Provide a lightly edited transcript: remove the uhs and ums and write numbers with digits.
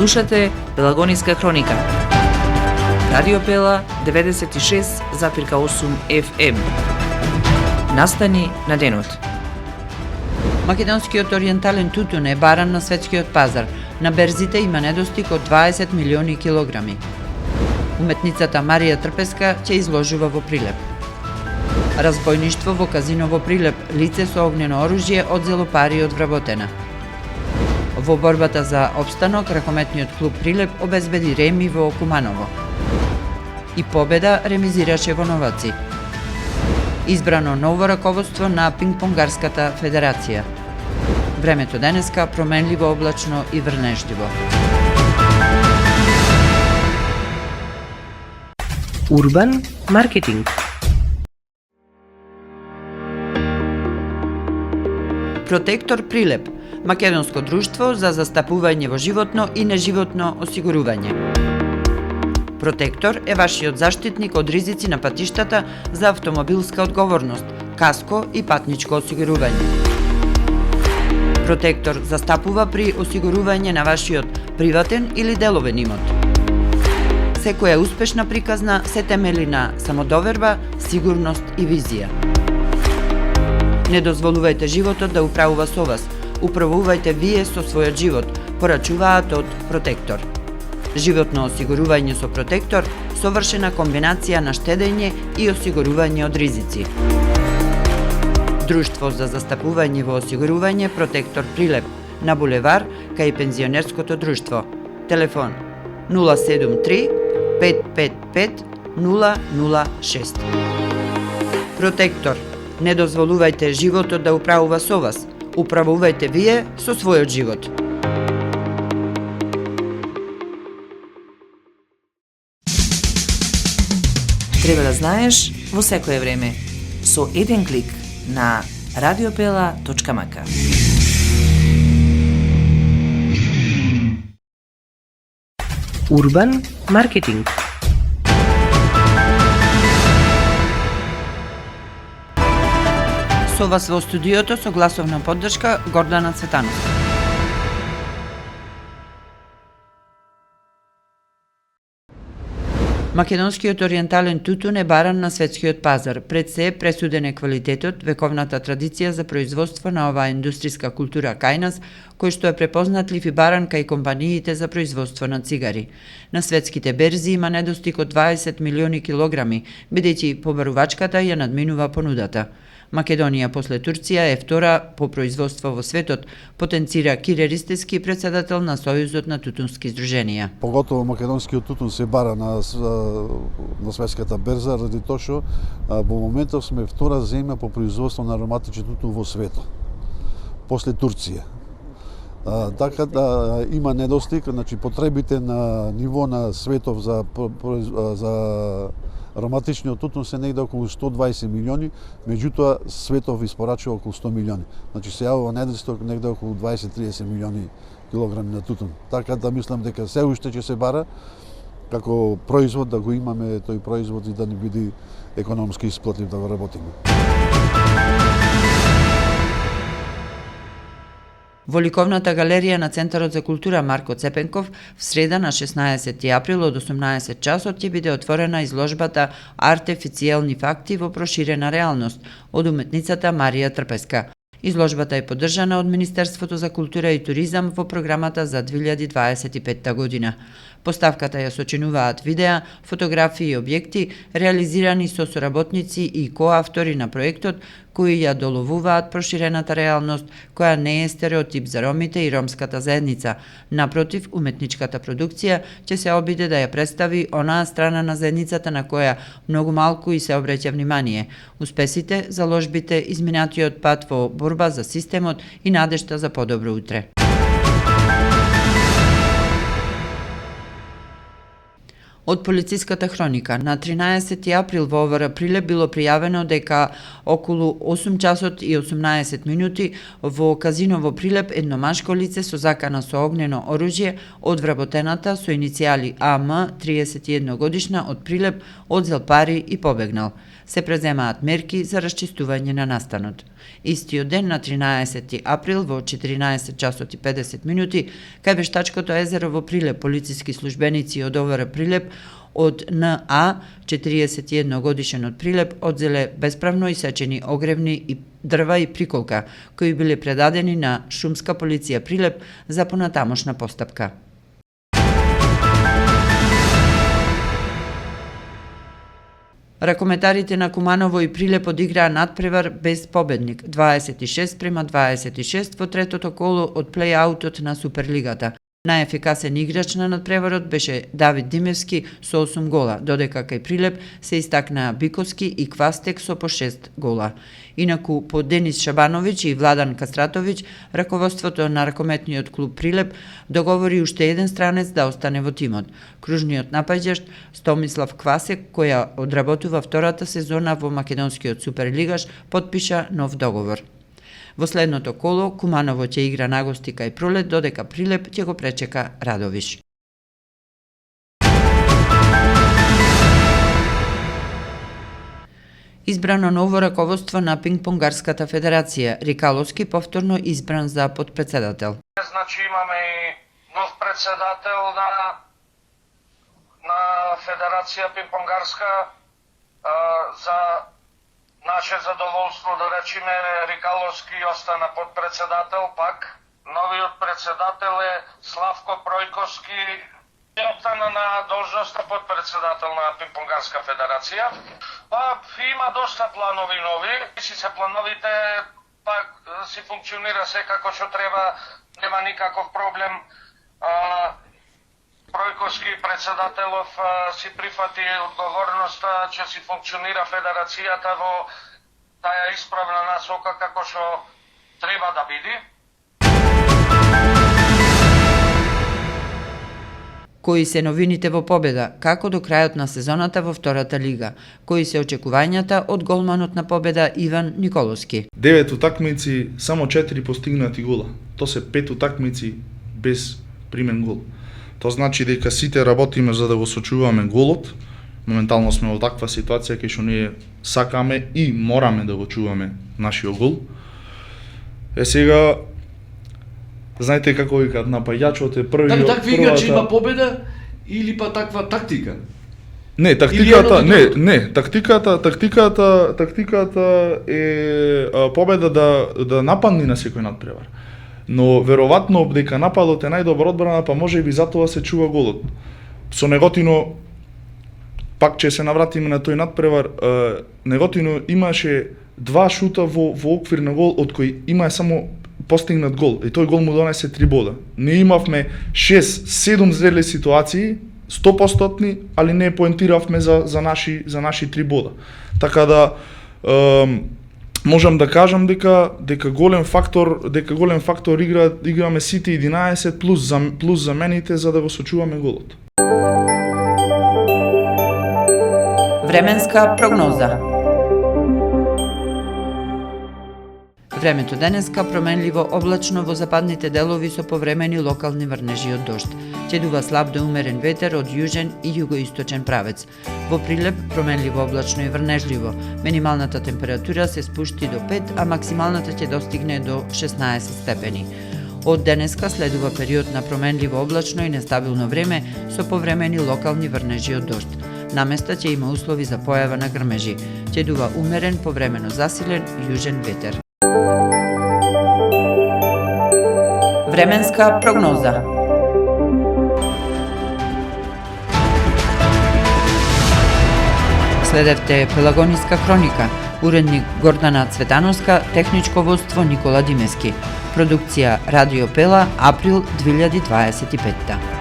Слушате Пелагониска хроника. Радио Пела 96,8 FM. Настани на денот. Македонскиот ориентален тутун е баран на светскиот пазар. На берзите има недостиг од 20 милиони килограми. Уметницата Марија Трпеска ќе изложува во Прилеп. Разбойништво во казино во Прилеп, лице со огнено оружје одзело пари од вработена. Во борбата за опстанок, ракометниот клуб Прилеп обезбеди реми во Куманово. И победа ремизираше во Новаци. Избрано ново раководство на пингпонгарската федерација. Времето денеска променливо, облачно и врнежливо. Урбан маркетинг. Протектор Прилеп, македонско друштво за застапување во животно и неживотно осигурување. Протектор е вашиот заштитник од ризици на патиштата за автомобилска одговорност, каско и патничко осигурување. Протектор застапува при осигурување на вашиот приватен или деловен имот. Секоја успешна приказна се темели на самодоверба, сигурност и визија. Не дозволувајте животот да управува со вас, управувајте вие со својот живот, порачуваат од Протектор. Животно осигурување со Протектор, совршена комбинација на штедење и осигурување од ризици. Друштво за застапување во осигурување Протектор Прилеп, на булевар кај пензионерското друштво. Телефон 073 555 006. Протектор. Не дозволувајте животот да управува со вас, управувајте вие со својот живот. Треба да знаеш во секое време со еден клик на radiopela.mk. Урбан маркетинг. Со вас во студиото со гласовна поддршка Гордана Цветанов. Македонскиот ориентален тутун е баран на светскиот пазар. Пред се пресуден е квалитетот, вековната традиција за производство на оваа индустријска култура кај нас, кој што е препознатлив и баран кај компаниите за производство на цигари. На светските берзи има недостиг од 20 милиони килограми, бидејќи побарувачката ја надминува понудата. Македонија после Турција е втора по производство во светот, потенцира Кире Ристевски, председател на Сојузот на тутунски здруженија. Поготово македонскиот тутун се бара на светската берза, ради тоа што во моментов сме втора земја по производство на ароматичен тутун во светот, после Турција. Така да има недостиг, значи потребите на ниво на светов за ароматичниот тутун се негде околу 120 милиони, меѓутоа светов испорачува околу 100 милиони. Значи се јавува недостиг негде околу 20-30 милиони килограми на тутун. Така да мислам дека се уште ќе се бара како производ да го имаме тој производ и да ни биде економски исплатлив да го работиме. Во ликовната галерија на Центарот за култура Марко Цепенков в среда на 16 април од 18 часот ќе биде отворена изложбата Артефицијални факти во проширена реалност од уметницата Марија Трпеска. Изложбата е поддржана од Министерството за култура и туризам во програмата за 2025 година. Поставката ја сочинуваат видеа, фотографии и објекти реализирани со соработници и коавтори на проектот, кои ја доловуваат проширената реалност, која не е стереотип за ромите и ромската заедница. Напротив, уметничката продукција ќе се обиде да ја представи онаа страна на заедницата на која многу малку и се обраќа внимание. Успесите, заложбите, изминатиот пат во борба за системот и надежта за подобро утре. Од полициската хроника, на 13 април во ОВР Прилеп било пријавено дека околу 8 часот и 18 минути во казино во Прилеп едно машко лице со закана со огнено оружје од вработената со иницијали АМ, 31 годишна од Прилеп, одзел пари и побегнал. Се преземаат мерки за расчистување на настанот. Истиот ден на 13 април во 14 часот и 50 минути кај Вештачкото езеро во Прилеп полициски службеници од ОВР Прилеп од НА, 41 годишен од Прилеп, одзеле бесправно исечени огревни и дрва и приколка, кои биле предадени на Шумска полиција Прилеп за понатамошна постапка. Ракометарите на Куманово и Прилеп одиграа надпревар без победник, 26-26 во третото коло од плей-аутот на Суперлигата. Најефикасен играч на надпреварот беше Давид Димевски со 8 гола, додека кај Прилеп се истакнаа Биковски и Квастек со по 6 гола. Инаку по Денис Шабановиќ и Владан Кастратовиќ, раководството на ракометниот клуб Прилеп договори уште еден странец да остане во тимот. Кружниот напаѓач Стомислав Квасек, која одработува втората сезона во македонскиот Суперлигаш, потпиша нов договор. Во следното коло, Куманово ќе игра нагости кај Пролет, додека Прилеп ќе го пречека Радовиш. Избрано ново раководство на Пинг-понгарската федерација. Рикаловски повторно избран за подпредседател. Значи имаме и нов председател на Федерација Пинг-понгарска. За наше задоволство, да речеме, Рикаловски остана подпредседател пак. Новиот председател е Славко Пројковски, остана на должноста подпредседател на Пинг-понгарска федерација. Има доста планови нови. Си се плановите, пак си функционира се како што треба, нема никаков проблем. Пројковски председателов си прифати одговорноста че си функционира федерацијата во таа исправна насока како што треба да биде. Кои се новините во Победа, како до крајот на сезоната во втората лига? Кои се очекувањата од голманот на Победа Иван Николовски? 9 утакмици, само 4 постигнати гола. То се 5 утакмици без примен гол. Тоа значи дека сите работиме за да го сочуваме голот. Моментално сме во таква ситуација кај што ние сакаме и мораме да го чуваме нашиот гол. Сега знаете како викаат напаѓачот е првиот. Дали такви играчи има победа или па таква тактика? Не, тактиката, тактиката е победа да нападни на секој надпревар. Но веројатно дека нападот е најдобар одбрана, па може би затоа се чува голот. Со Неготино, пак ќе се навратиме на тој надпревар, Неготино имаше 2 шута во оквир на гол, од кои има само постигнат гол. И тој гол му донесе 3 бода. Не имавме 6-7 зрели ситуации, 100%, али не поентиравме за наши 3 бода. Така да можам да кажам дека голем фактор играме сите 11 плюс замените за да го сочуваме голот. Временска прогноза. Времето денеска променливо облачно во западните делови со повремени локални врнежи од дожд. Ќе дува слаб до умерен ветер од јужен и југоисточен правец. Во Прилеп променливо облачно и врнежливо. Минималната температура се спушти до 5, а максималната ќе достигне до 16 степени. Од денеска следува период на променливо облачно и нестабилно време со повремени локални врнежи од дожд. Наместа ќе има услови за појава на грмежи. Ќе дува умерен, повремено засилен јужен ветер. Временска прогноза. Следевте Пелагониска хроника. Уредник Гордана Цветановска, техничко водство Никола Димески. Продукција Радио Пела, април 2025.